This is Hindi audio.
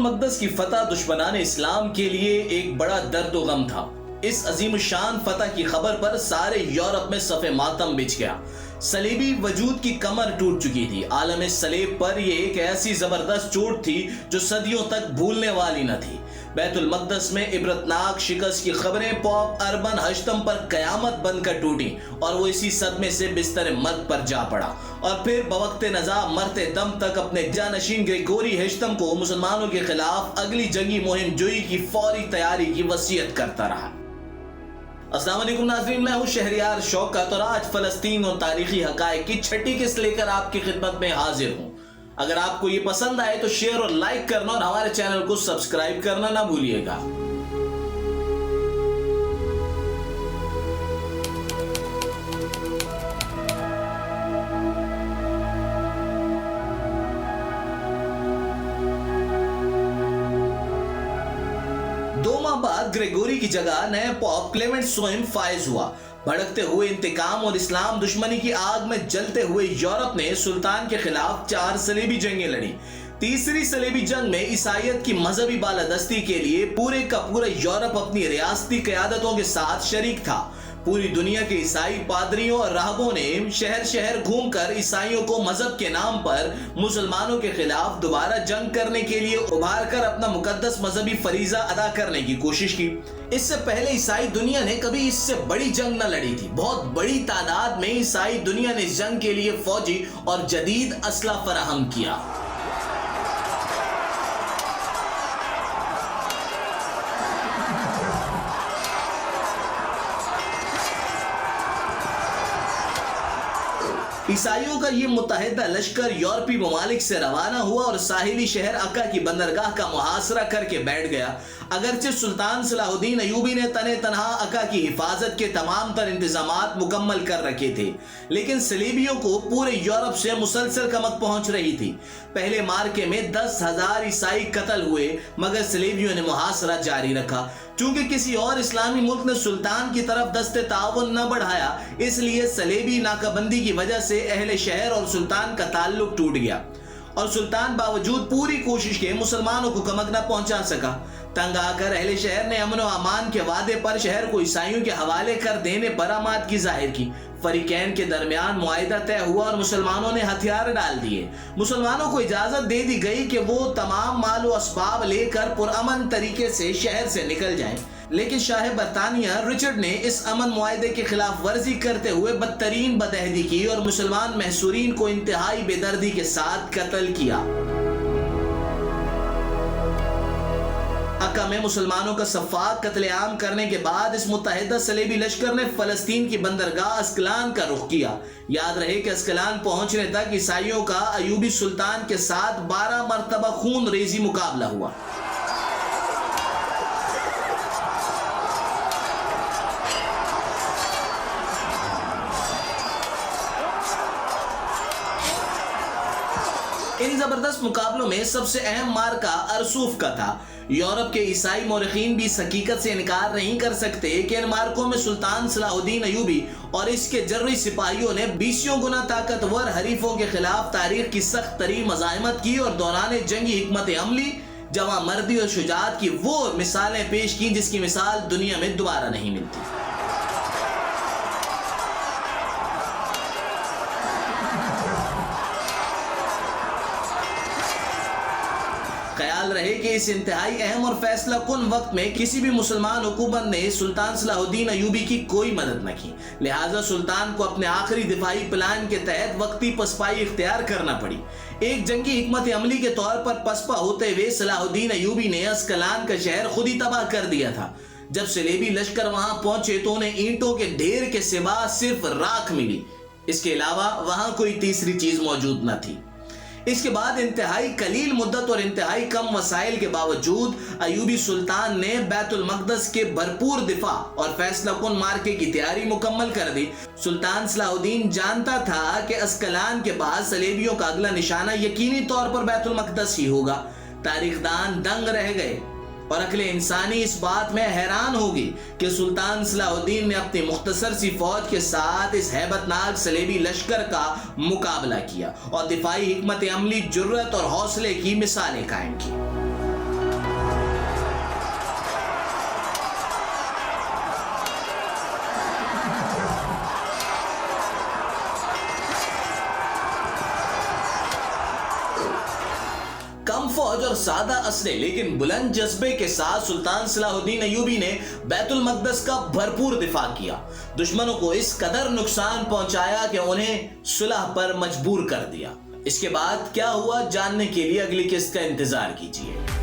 मकदस की फतह दुश्मनान इस्लाम के लिए एक बड़ा दर्द व गम था। इस अजीम शान फतह की खबर पर सारे यूरोप में सफ़े मातम बिछ गया। सलीबी वजूद की कमर टूट चुकी थी। आलम सलेब पर यह एक ऐसी जबरदस्त चोट थी जो सदियों तक भूलने वाली न थी। बैतुल मकदस में इबरतनाक शिकस्त की खबरें पॉप अर्बन हश्तम पर कयामत बनकर टूटी और वो इसी सदमे से बिस्तर मर्ग पर जा पड़ा और फिर बवक्ते नज़ा मरते दम तक अपने जानशीन ग्रेगोरी हश्तम को मुसलमानों के खिलाफ अगली जंगी मुहिम जोई की फौरी तैयारी की वसीयत करता रहा। अस्सलाम वालेकुम नाज़रीन, मैं हूँ शहरियार शौकत और आज फ़लस्तीन और तारीखी हक़ाइक़ की छठी किस्त लेकर आपकी खिदमत में हाजिर हूँ। अगर आपको ये पसंद आए तो शेयर और लाइक करना और हमारे चैनल को सब्सक्राइब करना ना भूलिएगा। दो माह बाद ग्रेगोरी की जगह नए पॉप क्लेमेंट स्वयं फायज हुआ। भड़कते हुए इंतकाम और इस्लाम दुश्मनी की आग में जलते हुए यूरोप ने सुल्तान के खिलाफ 4 सलीबी जंगें लड़ी। तीसरी सलीबी जंग में ईसाइयत की मजहबी बालादस्ती के लिए पूरे का पूरा यूरोप अपनी रियासती क़यादतों के साथ शरीक था। पूरी दुनिया के ईसाई पादरियों और राहबों ने शहर शहर घूमकर ईसाइयों को मजहब के नाम पर मुसलमानों के खिलाफ दोबारा जंग करने के लिए उभार कर अपना मुकद्दस मजहबी फरीजा अदा करने की कोशिश की। इससे पहले ईसाई दुनिया ने कभी इससे बड़ी जंग न लड़ी थी। बहुत बड़ी तादाद में ईसाई दुनिया ने इस जंग के लिए फौजी और जदीद असला फराहम किया। ईसाइयों का ये मुत्तहिदा लश्कर यूरोपी ममालिक से रवाना हुआ और साहिली शहर अक्का की बंदरगाह का मुहासरा करके बैठ गया। अगरचे सुल्तान सलाहुद्दीन अयूबी ने तने तनहा अक्का की हिफाजत के तमाम तर इंतजामात मुकम्मल कर रखे थे, लेकिन सलीबियों को पूरे यूरोप से मुसलसल कमक पहुंच रही थी। पहले मार्के में 10,000 ईसाई कत्ल हुए, मगर सलीबियों ने मुहासरा जारी रखा। चूंकि किसी और इस्लामी मुल्क ने सुल्तान की तरफ दस्ते ताउन न बढ़ाया, इसलिए सलेबी नाकाबंदी की वजह से अहले शहर और सुल्तान का ताल्लुक टूट गया और सुल्तान बावजूद पूरी कोशिश के मुसलमानों को कमक न पहुंचा सका। तंग आकर अहले शहर ने अमन व अमान के वादे पर शहर को ईसाइयों के हवाले कर देने पर आमादगी जाहिर की। फरीकैन के दरमियान मुआहिदा तय हुआ और मुसलमानों ने हथियार डाल दिए। मुसलमानों को इजाजत दे दी गई कि वो तमाम माल व असबाब लेकर पुरअमन तरीके से शहर से निकल जाएं, लेकिन शाह बरतानिया रिचर्ड ने इस अमन मुआहिदे के खिलाफ वर्जी करते हुए बदतरीन बदअहदी की और मुसलमान महसूरीन को इंतहाई बेदर्दी के साथ कत्ल किया। अक्का में मुसलमानों का सफाक कत्लेआम करने के बाद इस मुत्तहिदा सलेबी लश्कर ने फलस्तीन की बंदरगाह अस्कलान का रुख किया। याद रहे कि अस्कलान पहुंचने तक ईसाइयों का अयूबी सुल्तान के साथ 12 मरतबा खून रेजी मुकाबला हुआ। इन जबरदस्त मुकाबलों में सबसे अहम मार्का अरसूफ का था। यूरोप के ईसाई मौरखीन भी इस हकीकत से इनकार नहीं कर सकते कि इन मार्कों में सुल्तान सलाहुद्दीन अयूबी और इसके जर्री सिपाहियों ने 20 गुना ताकतवर हरीफों के खिलाफ तारीख की सख्त तरीन मज़ाहिमत की और दौरान जंगी हिकमत अमली, जवा मर्दी और शुजाअत की वो मिसालें पेश की जिसकी मिसाल दुनिया में दोबारा नहीं मिलती। ख्याल रहे कि इस इंतहाई अहम और फैसला कुन वक्त में किसी भी मुसलमान हुकूमत ने सुल्तान सलाहुद्दीन अयूबी की कोई मदद न की, लिहाजा सुल्तान को अपने आखिरी दिफाई प्लान के तहत वक्ती पसपाई इख्तियार करना पड़ी। एक जंगी हिकमत अमली के तौर पर पसपा होते हुए सलाहुद्दीन अयूबी ने अस्कलान का शहर खुद ही तबाह कर दिया था। जब सलेबी लश्कर वहां पहुंचे तो उन्हें ईंटों के ढेर के सिवा सिर्फ राख मिली। इसके अलावा वहां कोई तीसरी चीज मौजूद न थी। इसके बाद इंतहाई कलील मुद्दत और इंतहाई कम वसाइल के बावजूद अयूबी सुल्तान ने बैतुल मकदस के भरपूर दिफा और फैसला कुन मार्के की तैयारी मुकम्मल कर दी। सुल्तान सलाहुद्दीन जानता था कि अस्कलान के बाद सलेबियों का अगला निशाना यकीनी तौर पर बैतुल मकदस ही होगा। तारीखदान दंग रह गए और अक्ल इंसानी इस बात में हैरान होगी कि सुल्तान सलाहुद्दीन ने अपनी मुख्तसर सी फौज के साथ इस हैबतनाक सलेबी लश्कर का मुकाबला किया और दिफाई हिकमत अमली, जुर्रत और हौसले की मिसालें कायम की। सादा असले लेकिन बुलंद जज्बे के साथ सुल्तान सलाहुद्दीन अय्यूबी ने बैतुल मक़दस का भरपूर दिफा किया, दुश्मनों को इस कदर नुकसान पहुंचाया कि उन्हें सुलह पर मजबूर कर दिया। इसके बाद क्या हुआ जानने के लिए अगली किस्त का इंतजार कीजिए।